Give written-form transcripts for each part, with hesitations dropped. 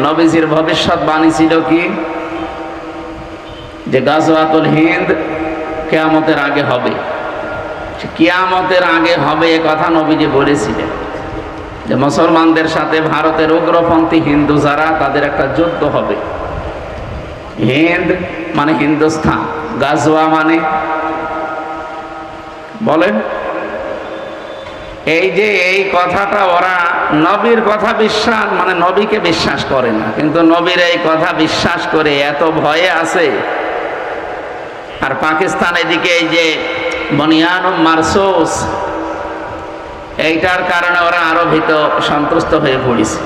নবীজির ভবিষ্যৎবাণী ছিল কি, যে গাজওয়াতুল হিন্দ কিয়ামতের আগে হবে। কিয়ামতের আগে হবে এ কথা নবীজি বলেছিলেন, যে মুসলমানদের সাথে ভারতের উগ্রপন্থী হিন্দু যারা, তাদের একটা যুদ্ধ হবে। হিন্দ মানে হিন্দুস্তান, গাজওয়া মানে বলেন। এই যে এই কথাটা ওরা নবীর কথা বিশ্বাস, মানে নবীকে বিশ্বাস করে না, কিন্তু নবীর এই কথা বিশ্বাস করে এত ভয়ে আছে। আর পাকিস্তান এদিকে এই যে বনিয়ানুম মারসুস, এইটার কারণে ওরা আরো ভীত সন্ত্রস্ত হয়ে পড়েছে।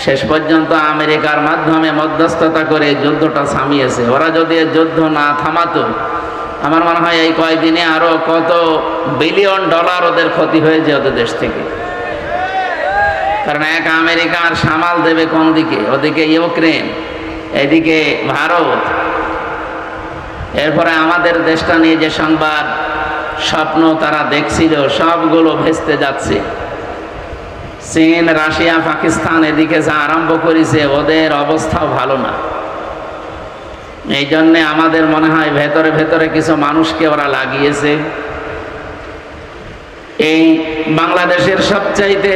শেষ পর্যন্ত আমেরিকার মাধ্যমে মধ্যস্থতা করে যুদ্ধটা থামিয়েছে। ওরা যদি যুদ্ধ না থামাতো, আমার মনে হয় এই কয়েকদিনে আরো কত বিলিয়ন ডলার ওদের ক্ষতি হয়েছে ওদের দেশ থেকে। কারণ এক আমেরিকার সামাল দেবে কোন দিকে? ওদিকে ইউক্রেন, এদিকে ভারত, এরপরে আমাদের দেশটা নিয়ে যে সংবাদ স্বপ্ন তারা দেখছিল সবগুলো ভেস্তে যাচ্ছে। চীন, রাশিয়া, পাকিস্তান এদিকে যা আরম্ভ করেছে, ওদের অবস্থাও ভালো না। এই জন্যে আমাদের মনে হয় ভেতরে ভেতরে কিছু মানুষকে ওরা লাগিয়েছে। এই বাংলাদেশের সবচাইতে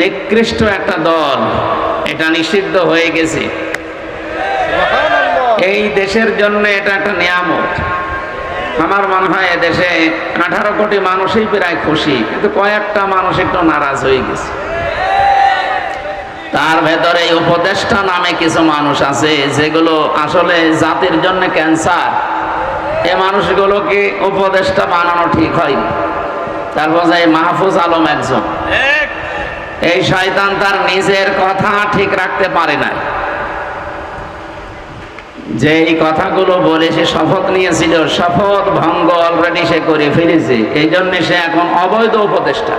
নিকৃষ্ট একটা দল, এটা নিষিদ্ধ হয়ে গেছে। এই দেশের জন্য এটা একটা নিয়ামত। আমার মনে হয় এদেশে 18 কোটি মানুষই প্রায় খুশি, কিন্তু কয়েকটা মানুষ একটু নারাজ হয়ে গেছে। তার ভেতরে উপদেষ্টা নামে কিছু মানুষ আছে, যেগুলো আসলে জাতির জন্য ক্যান্সার। এই মানুষগুলোকে উপদেষ্টা বানানো ঠিক হয়নি। তারপর যে মাহফুজ আলম একজন, এই শয়তান তার নিজের কথা ঠিক রাখতে পারে না। যে এই কথাগুলো বলে সে শপথ নিয়েছিল, শপথ ভঙ্গ অলরেডি সে করে ফেলেছে। এই জন্য সে এখন অবৈধ উপদেষ্টা।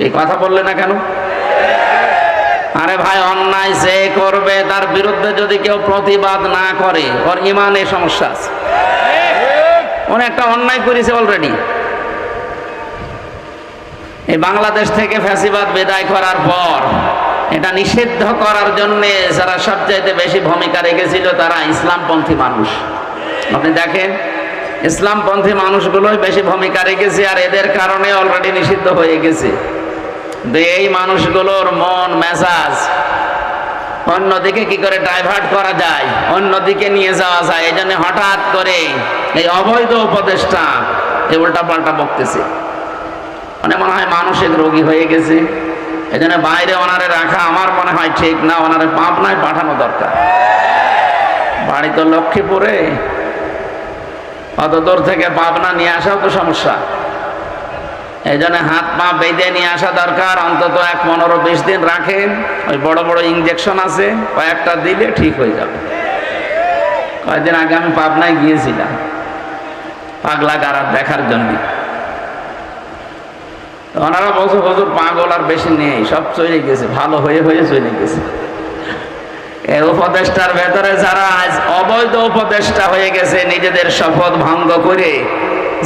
এই কথা বললে না কেন? আরে ভাই, অন্যায় যে করবে তার বিরুদ্ধে যদি কেউ প্রতিবাদ না করে, ওর ইমানে সমস্যা আছে। উনি একটা অন্যায় করেছে অলরেডি। এই বাংলাদেশ থেকে ফ্যাসিবাদ বিদায় করার পর এটা নিষিদ্ধ করার জন্য যারা সবচাইতে বেশি ভূমিকা রেখেছিল, তারা ইসলামপন্থী মানুষ। আপনি দেখেন, ইসলামপন্থী মানুষগুলোই বেশি ভূমিকা রেখেছে, আর এদের কারণে অলরেডি নিষিদ্ধ হয়ে গেছে। এই মানুষগুলোর মন মেজাজ অন্যদিকে কি করে ডাইভার্ট করা যায়, অন্যদিকে নিয়ে যাওয়া যায়, এই জন্য হঠাৎ করে এই অবৈধ উপদেষ্টা এই উল্টা পাল্টা বকতেছে। মানে মনে হয় মানসিক রোগী হয়ে গেছে। এই জন্য বাইরে ওনারে রাখা আমার মনে হয় ঠিক না, ওনারে পাবনায় পাঠানো দরকার। বাড়ি তো লক্ষ্মীপুরে, অত দূর থেকে পাবনা নিয়ে আসাও তো সমস্যা। এই জন্য হাত পা বেঁধে নিয়ে আসা দরকার। অন্তত 15-20 দিন রাখেন, ওই বড় বড় ইঞ্জেকশন আছে, কয়েকটা দিলে ঠিক হয়ে যাবে। কয়েকদিন আগে আমি পাবনায় গিয়েছিলাম পাগলা গারা দেখার জন্য। ওনারা বলছে, হুজুর পাগল আর বেশি নেই, সব চলে গেছে, ভালো হয়ে হয়ে চলে গেছে। এই উপদেষ্টার ভেতরে যারা আজ অবৈধ উপদেষ্টা হয়ে গেছে, নিজেদের শপথ ভঙ্গ করে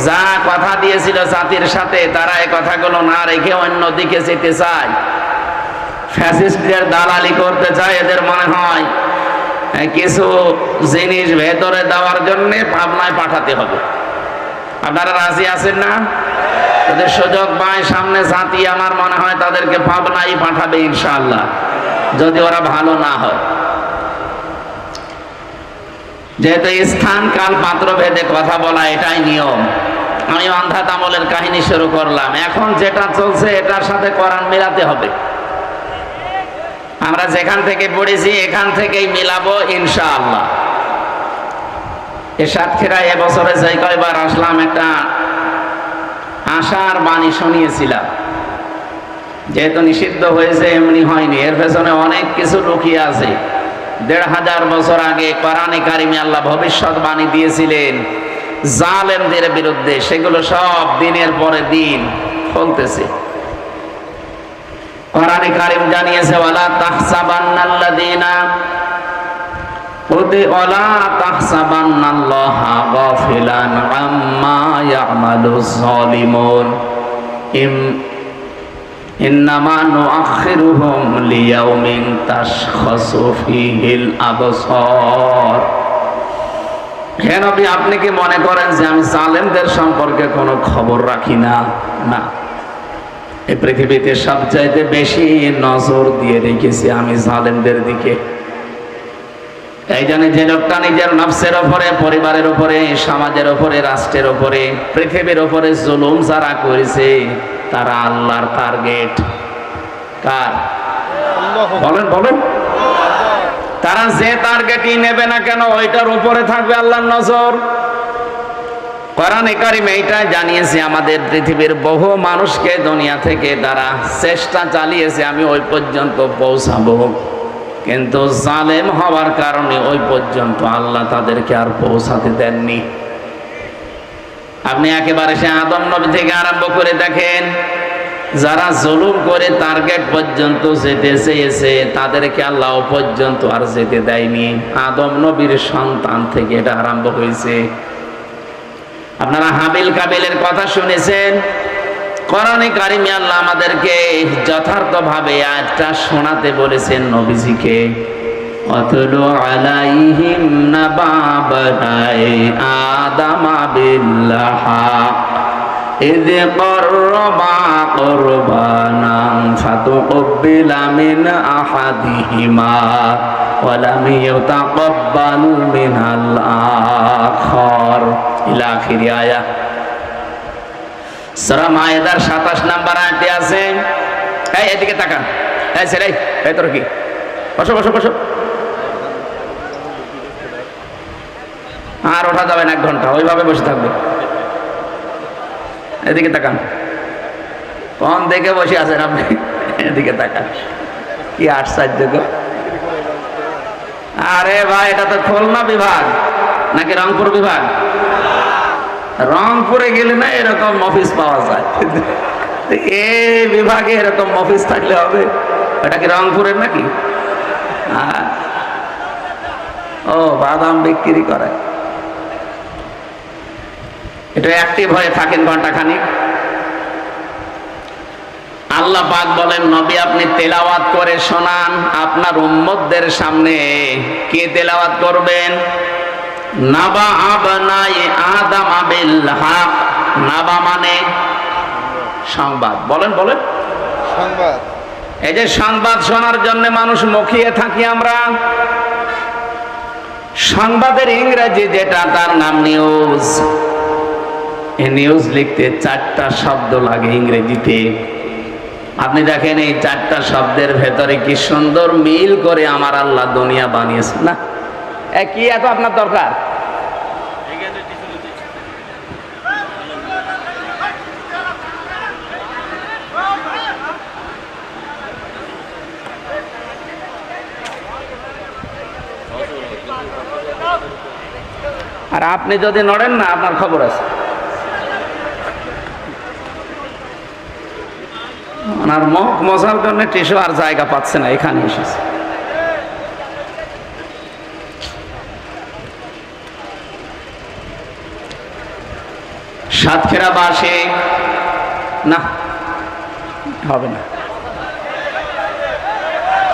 যা কথা দিয়েছিল জাতির সাথে, তারা এই কথাগুলো না রেখে অন্যদিকে যেতে চায়, ফ্যাসিস্টদের দালালি করতে চায়। এদের মনে হয় কিছু জিনিস ভেতরে দেওয়ার জন্য পাবনায় পাঠাতে হবে। আপনারা রাজি আছেন না? তাদের সুযোগ পায় সামনে জাতি, আমার মনে হয় তাদেরকে পাবনায় পাঠাবে ইনশাআল্লাহ, যদি ওরা ভালো না হয়। যেহেতু স্থান কাল পাত্র ভেদে কথা বলা এটাই নিয়ম। আমি অন্ধা তামলের কাহিনী শুরু করলাম। এখন যেটা চলছে এটার সাথে কোরআন মিলাতে হবে। আমরা যেখান থেকে পড়েছি এখান থেকেই মিলাবো ইনশাআল্লাহ। এ সাতক্ষীরায় এবছরে যে কয়বার আসলাম, একটা আশার বাণী শুনিয়েছিলাম। যেহেতু নিষিদ্ধ হয়েছে এমনি হয়নি, এর পেছনে অনেক কিছু লুকিয়ে আছে। 1500 বছর আগে কোরআনে কারিমে আল্লাহ ভবিষ্যৎবাণী দিয়েছিলেন জালেমদের বিরুদ্ধে, সেগুলো সব দিনের পরে দিন ফলতেছে। কোরআনে কারিম জানিয়েছে, ওয়ালা তাহসাবান্নাল্লাযীনা ওয়ালা তাহসাবান্নাল্লাহা গাফিলান আম্মা ইয়ামালুজ জালিমুন ইন্নামা নুআখিরুহুম লিয়াউমিন তাশখাসু ফীহিল আবসার। হে নবী, আপনি কি মনে করেন যে আমি জালেমদের সম্পর্কে কোনো খবর রাখি না? না, এই পৃথিবীতে সবচাইতে বেশি নজর দিয়ে রেখেছি আমি জালেমদের দিকে। এই জন্য যে লোকটা নিজের নফসের ওপরে, পরিবারের ওপরে, সমাজের ওপরে, রাষ্ট্রের ওপরে, পৃথিবীর ওপরে জুলুম যারা করেছে তারা আল্লাহর টার্গেট। কার? বলেন বলেন। তারা যে টার্গেটই নেবে না কেন ওইটার উপরে থাকবে আল্লাহর নজর। কোরআনে কারিমে এইটা জানিয়েছে আমাদের পৃথিবীর বহু মানুষকে দুনিয়া থেকে তারা চেষ্টা চালিয়েছে আমি ওই পর্যন্ত পৌঁছাবো, কিন্তু জালেম হওয়ার কারণে ওই পর্যন্ত আল্লাহ তাদেরকে আর পৌঁছাতে দেননি। আপনি একেবারে সে আদম নবী থেকে আরম্ভ করে দেখেন, যারা জুলুম করে টার্গেট পর্যন্ত যেতে চেয়েছে তাদেরকে আল্লাহ পর্যন্ত আর যেতে দেয়নি। আদম নবীর সন্তান থেকে এটা আরম্ভ হয়েছে। আপনারা হাবিল কাবিলের কথা শুনেছেন। কোরআনে কারিমে আল্লাহ আমাদেরকে যথার্থভাবে আয়াতটা শোনাতে বলেছেন নবীজিকে। অতলু আলাইহিম নাবা বানাই আদামা বিল্লাহা ইয করবা কুরবানান ফাতুকবিলা মিন আহাদিহিমা ওয়া লাম ইউতাকাব্বাল মিনাল আখার ইলা আখির আয়াত। সূরা মায়েদার 27 নম্বর আয়াতে আছে। এই এদিকে তাকান। এই ছেলে, এই তোর কি? বসো বসো বসো। আর ওঠা যাবে না, 1 ঘন্টা ওইভাবে বসে থাকবে। এদিকে তাকান। কোন দেখে বসে আছেন আপনি? এদিকে তাকান। কি আশ্চর্য গো! আরে ভাই, এটা তো খুলনা বিভাগ নাকি রংপুর বিভাগ? রংপুরে গেলে না এরকম অফিস পাওয়া যায়। এই বিভাগে এরকম অফিস থাকলে হবে। এটা কি রংপুরের নাকি? ও, বাদাম বিক্রি করে। এটা অ্যাক্টিভ হয়ে থাকেন ঘন্টাখানিক। আল্লাহ পাক বলেন, নবী আপনি তেলাওয়াত করে শোনান আপনার উম্মতদের সামনে। কে তেলাওয়াত করবেন? নাবা আবনাই আদম বিল হক। নাবা মানে সংবাদ। বলেন বলেন। সংবাদ। এই যে সংবাদ শোনার জন্য মানুষ মুখিয়ে থাকি আমরা। সংবাদের ইংরেজি যেটা, তার নাম নিউজ। এই নিউজ লিখতে 4টা শব্দ লাগে ইংরেজিতে। আপনি দেখেন এই 4টা শব্দের ভেতরে কি সুন্দর মিল করে আমার আল্লাহ দুনিয়া বানিয়েছে না? কি এত আপনার দরকার? আর আপনি যদি নড়েন না, আপনার খবর আছে। ওনার মুখ মশার জন্য টিস্যু আর জায়গা পাচ্ছে না, এখানে এসেছে। সাতক্ষীরাবাসী না, হবে না।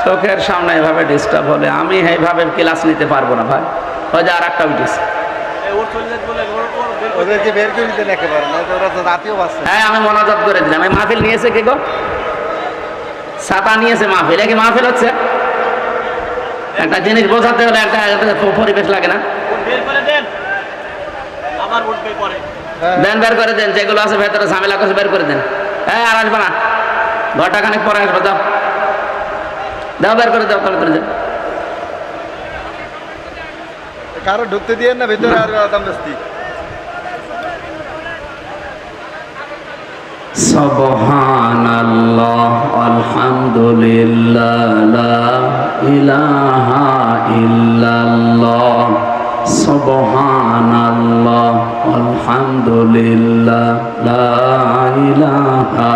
চোখের সামনে এভাবে ডিস্টার্ব হলে আমি এইভাবে ক্লাস নিতে পারবো না ভাই। ওই যে আর একটা উঠেছে। হ্যাঁ, আমি মনোজাত করে দিলাম। এই মাহফিল নিয়েছে কে গো? ছাতা নিয়েছে মাহফিল। কি মাহফিল হচ্ছে? একটা জিনিস বোঝাতে হলে একটা পরিবেশ লাগে না? দেন, বের করে দেন। যেগুলো আছে ভেতরে ঝামেলা করছে বের করে দেন। হ্যাঁ, আর আসবে না, ঘরটা খানিক পরে আসবে। দাও দাও, বের করে দাও। করে দেন। কারো ঢুকতে দিয়ে না ভেতরে। আর দামদস্তি। সুবহানাল্লাহ আলহামদুলিল্লাহ লা ইলাহা ইল্লাল্লাহ। সুবহানাল্লাহ আলহামদুলিল্লাহ লা ইলাহা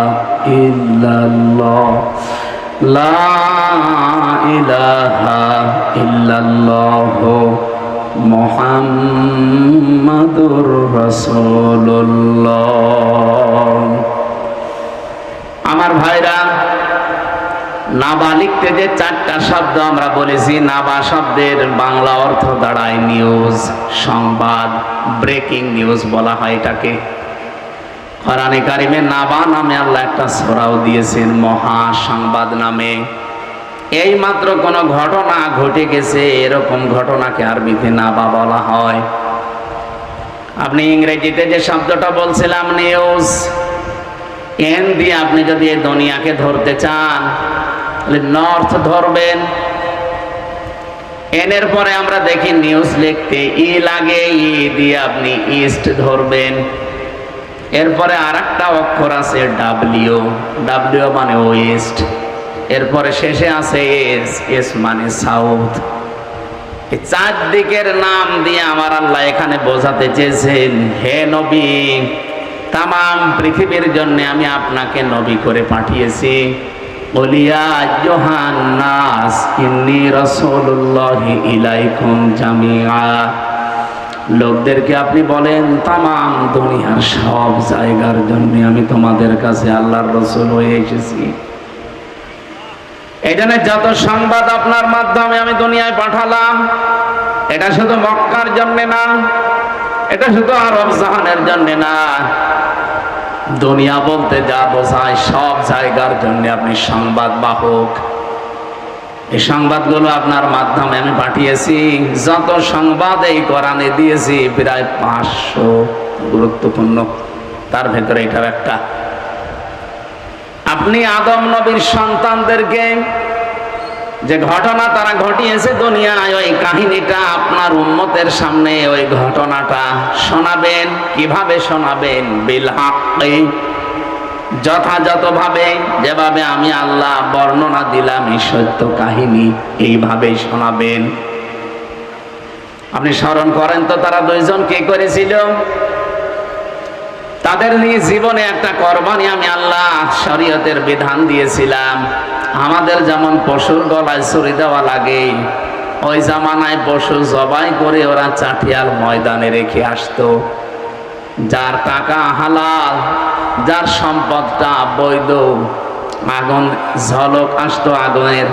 ইল্লাল্লাহ। লা ইলাহা ইল্লাল্লাহ মুহাম্মাদুর রাসূলুল্লাহ। আমার ভাইরা, নাবা লিখতে যে 4টা শব্দ আমরা বলেছি, নাবা শব্দের বাংলা অর্থ দাঁড়ায় নিউজ, সংবাদ, ব্রেকিং নিউজ বলা হয় এটাকে। কোরআনে কারিমে নাবা নামে আল্লাহ একটা সূরাও দিয়েছেন, মহা সংবাদ নামে। এই মাত্র কোন ঘটনা ঘটে গেছে, এরকম ঘটনাকে আরবিতে নাবা বলা হয়। আপনি ইংরেজিতে যে শব্দটা বলছিলাম নিউজ, এন দিয়ে আপনি যদি এই দুনিয়াকে ধরতে চান তাহলে নর্থ ধরবেন। এন এর পরে আমরা দেখি নিউজ লিখতে ই লাগে, ই দিয়ে আপনি ইস্ট ধরবেন। এরপরে আরেকটা অক্ষর আছে ডাব্লিউ, ডাব্লিউ মানে ওয়েস্ট। এরপরে শেষে আছে এস, এস মানে সাউথ। এই 4 দিকের নাম দিয়ে আমার আল্লাহ এখানে বোঝাতে চেয়েছেন, হে নবী, তামাম পৃথিবীর জন্য আমি আপনাকে নবী করে পাঠিয়েছি। বলিয়া ইউহান্নাস ইন্নী রাসূলুল্লাহি ইলাইকুম জামিআ। লোকদেরকে আপনি বলেন তামাম দুনিয়ার সব জায়গার জন্য আমি তোমাদের কাছে আল্লাহর রাসূল হয়ে এসেছি। এই জন্য যত সংবাদ আপনার মাধ্যমে আমি দুনিয়ায় পাঠালাম, এটা শুধু মক্কার জন্য না, এটা শুধু আরব জাহানের জন্য না, দুনিয়া বলতে যা বোঝায় সব জায়গার জন্য আপনি সংবাদ বাহক। এই সংবাদগুলো আপনার মাধ্যমে আমি পাঠিয়েছি। যত সংবাদ এই কোরআনে দিয়েছি প্রায় 500 গুরুত্বপূর্ণ, তার ভেতরে এটাও একটা। আপনি আদম নবীর সন্তানদেরকে যে ঘটনা তারা ঘটিয়েছে দুনিয়ায়, ওই কাহিনীটা আপনার উম্মতের সামনে ওই ঘটনাটা শোনাবেন। কিভাবে শোনাবেন? বিল হাক্কি, যথাযথভাবে, যেভাবে আমি আল্লাহ বর্ণনা দিলাম এই সত্য কাহিনী, এইভাবেই শোনাবেন। আপনি স্মরণ করেন তো তারা 2 জন কি করেছিল? তাদের নিয়ে জীবনে একটা কোরবানি আমি আল্লাহ শরীয়তের বিধান দিয়েছিলাম। আমাদের যেমন পশুর গলায় ছুরি দেওয়া লাগে, ওই জামানায় পশু জবাই করে ওরা চাটিয়াল ময়দানে রেখে আসতো। যার টাকা হালাল, যার সম্পদটা বৈধ, আগুন ঝলক আসতো আগুনের,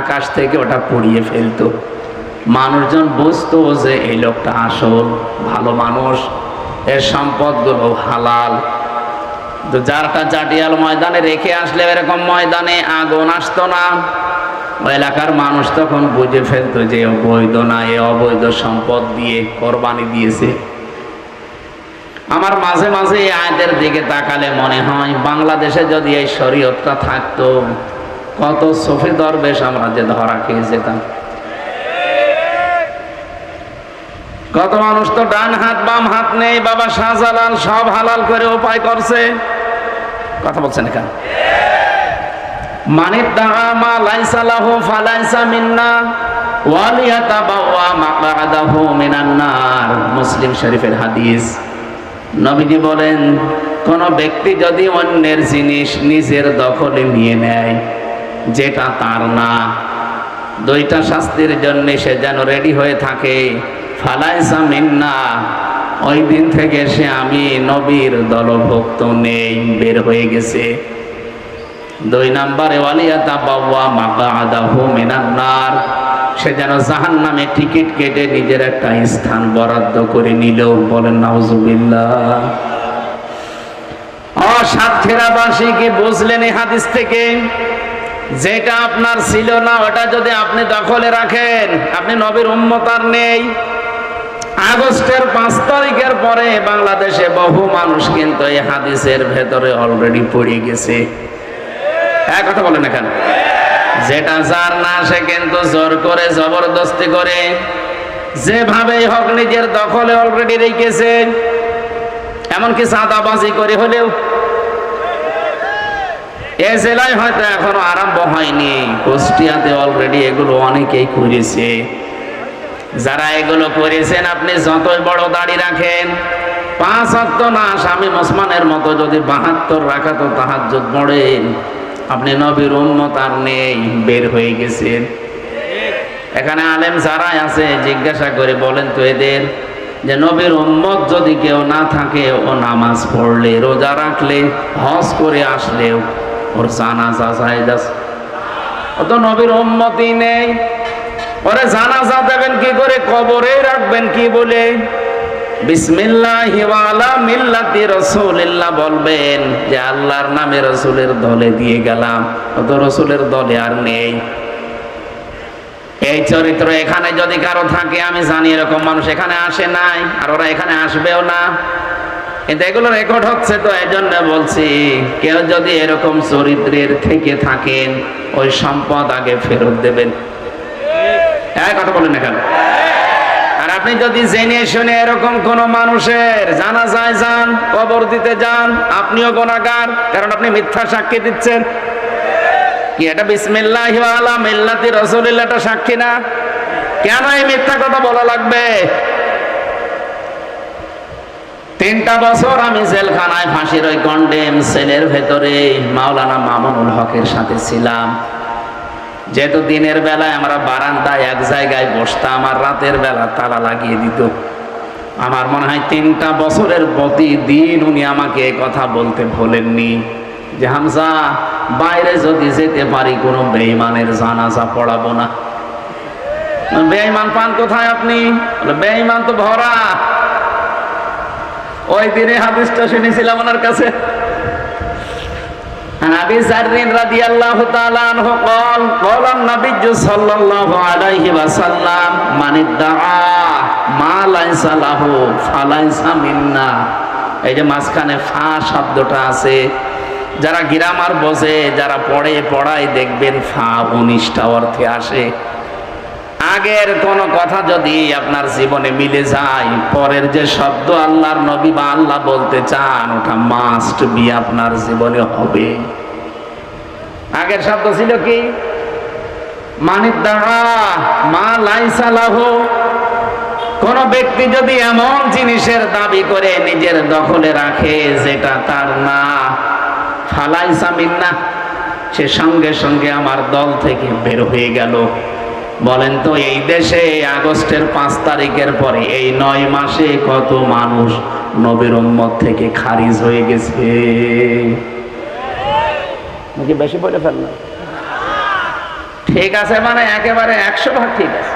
আকাশ থেকে ওটা পুড়িয়ে ফেলতো। মানুষজন বুঝতো যে এই লোকটা আসল ভালো মানুষ, এর সম্পদগুলো হালাল। তো যারটা চাটিয়াল ময়দানে রেখে আসলে এরকম ময়দানে আগুন আসতো না। ওই এলাকার মানুষ তখন বুঝে ফেলতো যে বৈধ না, এ অবৈধ সম্পদ দিয়ে কোরবানি দিয়েছে। আমার মাঝে মাঝে এই আয়াতের দিকে তাকালে মনে হয় বাংলাদেশে যদি এই শরীয়তটা থাকতো, কত সফি দরবেশ আমরা যে ধরা খেয়ে যেতাম। কত মানুষ তো ডান হাত বাম হাত নেই, বাবা শাহজালাল সব হালাল করে উপায় করছে। কথা বলছেন এখানে। মানিদ দামা লাইসা লাহু ফালাইসা মিন্না ওয়ালিয়াতাবাওয়া মাকআদাহু মিনান নার, মুসলিম শরীফের হাদিস। নবীজি বলেন, কোন ব্যক্তি যদি অন্যের জিনিস নিজের দখলে নিয়ে নেয় যেটা তার না, 2টা শাস্তির জন্য সে যেন রেডি হয়ে থাকে। ফালাইসা মিন্না, ওই দিন থেকে সে আমি নবীর দলভুক্ত নেই, বের হয়ে গেছে। 2 নম্বরে ওয়ালিয়াতাবাওয়া মাকআদাহু মিনান নার, সে যেন জাহান্নামে টিকিট কেটে নিজের একটা স্থান বরাদ্দ করে নিল। বলেন নাউজুবিল্লাহ। সাতক্ষীরাবাসী কি বুঝলেন এই হাদিস থেকে? যেটা আপনার ছিল না ওটা যদি আপনি দখলে রাখেন, আপনি নবীর উম্মত আর নেই। আগস্টের 5 তারিখের পরে বাংলাদেশে বহু মানুষ কিন্তু এই হাদিসের ভেতরে অলরেডি পড়ে গেছে। এক কথা বলেন না কেন? যেটা যার না সে কিন্তু জোর করে জবরদস্তি করে যেভাবে হোক নিজের দখলে অলরেডি রেখেছে। এমনকি চাঁদাবাজি করে হলেও, এ জেলায় হয়তো এখনো আরম্ভ হয়নি, কুষ্টিয়াতে অলরেডি এগুলো অনেকেই করেছে। যারা এগুলো করেছেন, আপনি যতই বড় দাড়ি রাখেন, 5 ওয়াক্ত না স্বামী ওসমানের মতো যদি 72 রাকাত তাহাজ্জুদ পড়েন, আপনি নবীর উম্মত আর নেই, বের হয়ে গেছেন। এখানে আলেম যারা আছে জিজ্ঞাসা করে বলেন তো এদের, যে নবীর উম্মত যদি কেউ না থাকে, ও নামাজ পড়লে, রোজা রাখলে, হজ করে আসলেও ওর জানাজা জায়েজ আছে? ও তো নবীর উম্মতই নেই। ওরে জানাজা দেবেন কি করে, কবরে রাখবেন কি বলে? বিসমিল্লাহি ওয়া আলা মিল্লাতি রাসূলিল্লাহ বলবেন যে আল্লাহর নামে রাসূলের দলে দিয়ে গেলাম। ও তো রাসূলের দলে আর নেই। এই চরিত্র এখানে যদি কারো থাকে, আমি জানি এরকম মানুষ এখানে আসে নাই, আর ওরা এখানে আসবেও না, কিন্তু এগুলো রেকর্ড হচ্ছে, তো এই জন্য বলছি, কেউ যদি এরকম চরিত্রের থেকে থাকেন, ওই সম্পদ আগে ফেরত দেবেন। এক কথা বলেন না কেন? আর আপনি যদি জেনে শুনে এরকম কোন মানুষের জানাজায় যান, কবর দিতে যান, আপনিও গুনাহগার, কারণ আপনি মিথ্যা সাক্ষী দিচ্ছেন। কি এটা বিসমিল্লাহি ওয়া আলা মিল্লাতি রাসূলিল্লাহ এটা সাক্ষী না? কেন এই মিথ্যা কথা বলা লাগবে? 3টা বছর আমি জেলখানায় ফাঁসির ওই কন্ডেম সেলের ভেতরে মাওলানা মামুনুল হকের সাথে ছিলাম। যেহেতু দিনের বেলায় আমরা বারান্দায় এক জায়গায় বসতাম, আর রাতের বেলা তালা লাগিয়ে দিত। আমার মনে হয় 3টা বছরের প্রতিদিন উনি আমাকে কথা বলতে ভোলেননি যে হামজা, বাইরে যদি যেতে পারি কোনো বেঈমানের জানাজা পড়াবো না। বেঈমান পান কোথায় আপনি? বেঈমান তো ভরা। ওই দিনে হাদিসটা শুনেছিলাম ওনার কাছে। আবি যাররিন রাদিয়াল্লাহু তাআলা আনহু قال قال النبي صلى الله عليه وسلم من ادعى ما ليس له فليس منا। এই যে মাঝখানে ফা শব্দটা আছে, যারা গ্রামার বোঝে, যারা পড়ায় দেখবেন ফা 19টা অর্থে আসে। আগের কোন কথা যদি আপনার জীবনে মিলে যায়, পরের যে শব্দ আল্লাহর নবী বা আল্লাহ বলতে চান, ওটা মাস্ট বি আপনার জীবনে হবে। আগের শব্দ ছিল কি? মানিদ্দাআ মা লাইসা লাহু। কোন ব্যক্তি যদি এমন জিনিসের দাবি করে নিজের দখলে রাখে যেটা তার না, ফালাইসা মিন্না, সে সঙ্গে সঙ্গে আমার দল থেকে বের হয়ে গেল। বলেন তো, এই দেশে আগস্টের 5 তারিখের পরে এই 9 মাসে কত মানুষ নবীর উম্মত থেকে খারিজ হয়ে গেছে? নাকি বেশি বলে ফেললাম? ঠিক আছে, মানে একেবারে 100% ঠিক আছে।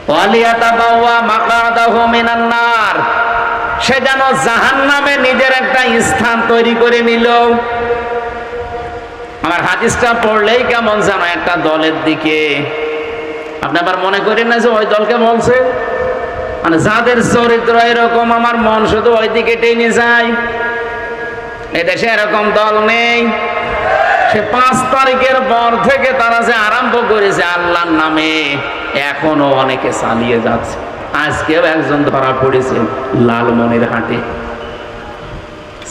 ওয়ালিয়াতাবাওয়া মাকাদাহু মিনান নার, সে যেন জাহান্নামে নিজের একটা স্থান তৈরি করে নিল। আমার হাদিসটা পড়লেই কেমন যেন একটা দলের দিকে, আপনি আবার মনে করেন না যে ওই দলকে বলছে, মানে যাদের চরিত্র এরকম আমার মন শুধু ওই দিকে টেনে যায়। এদেশে এরকম দল নেই। সে 5 তারিখের পর থেকে তারা যে আরম্ভ করেছে আল্লাহর নামে, এখনো অনেকে চালিয়ে যাচ্ছে। আজকেও একজন ধরা পড়েছে লালমনিরহাটে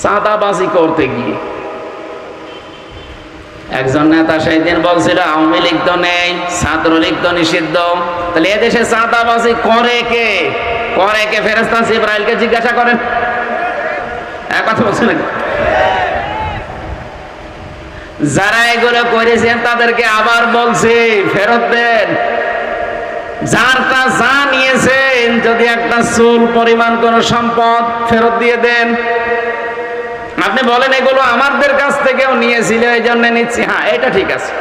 চাঁদাবাজি করতে গিয়ে। একজন নেতা সেই দিন বলছিল আওয়ামী লীগ তো নেই, ছাত্রলীগ তো নিষিদ্ধ, তাহলে এদেশে চাঁদাবাজি করে কে? ফেরেশতা জিবরাইলকে জিজ্ঞাসা করেন। এক কথা বলছেন, যারা এগুলো করেছেন তাদেরকে আবার বলছি ফেরত দেন। যারটা যা নিয়েছেন, যদি একটা চুল পরিমাণ কোন সম্পদ, ফেরত দিয়ে দেন। আপনি বলেন এগুলো আমাদের কাছ থেকেও নিয়েছিল, এই জন্য নিচ্ছি, হ্যাঁ এটা ঠিক আছে।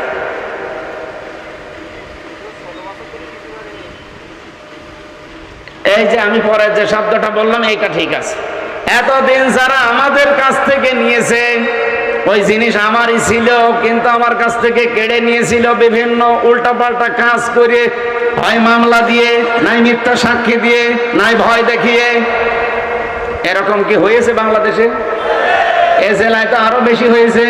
এই যে আমি পরে যে শব্দটা বললাম, এইটা ঠিক আছে। এতদিন যারা আমাদের কাছ থেকে নিয়েছে, ওই জিনিস আমারই ছিল, কিন্তু আমার কাছ থেকে কেড়ে নিয়েছিল বিভিন্ন উল্টাপাল্টা কাজ করে, হয় মামলা দিয়ে, নাই মিথ্যা সাক্ষী দিয়ে, নাই ভয় দেখিয়ে। এরকম কি হয়েছে বাংলাদেশে? এ জেলায় তো আরো বেশি হয়েছে।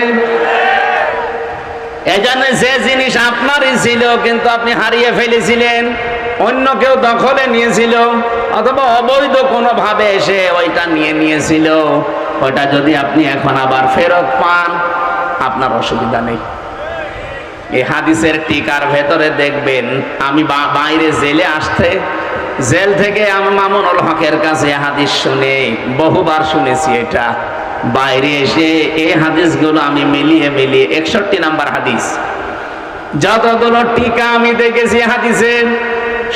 এজন্য যে জিনিস আপনারই ছিল কিন্তু আপনি হারিয়ে ফেলেছিলেন, অন্য কেউ দখলে নিয়েছিল, অথবা অবৈধ কোনো ভাবে এসে ওইটা নিয়েছিল, ওইটা যদি আপনি এখন আবার ফেরত পান, আপনার অসুবিধা নেই। এই হাদিসের টিকার ভেতরে দেখবেন, আমি বাইরে জেলে আসতে, জেল থেকে আমি মামুনুল হকের কাছে হাদিস শুনে বহুবার শুনেছি। এটা বাইরে এসে এই হাদিসগুলো আমি মিলিয়ে 61 নাম্বার হাদিস, যতগুলো টিকা আমি দেখেছি হাদিসের,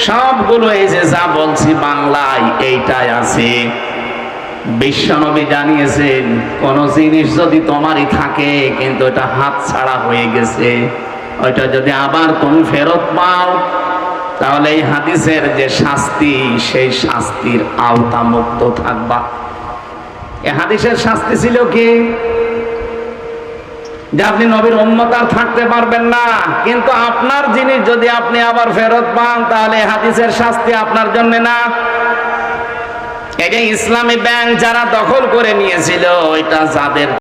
সবগুলো এই যে যা বলছি বাংলায় এইটাই আছে। বিশ্বনবী জানিয়েছেন কোন জিনিস যদি তোমারই থাকে কিন্তু এটা হাত ছাড়া হয়ে গেছে, ওইটা যদি আবার তুমি ফেরত পাও তাহলে এই হাদিসের যে শাস্তি সেই শাস্তির আওতামুক্ত থাকবা। এই হাদিসের শাস্তি ছিল কি? যে আপনি নবীর উম্মত আর থাকতে পারবেন না, কিন্তু আপনার জিনিস যদি আপনি আবার ফেরত পান তাহলে এই হাদিসের শাস্তি আপনার জন্য না। এই যে ইসলামী ব্যাংক যারা দখল করে নিয়েছিল, ওইটা যাদের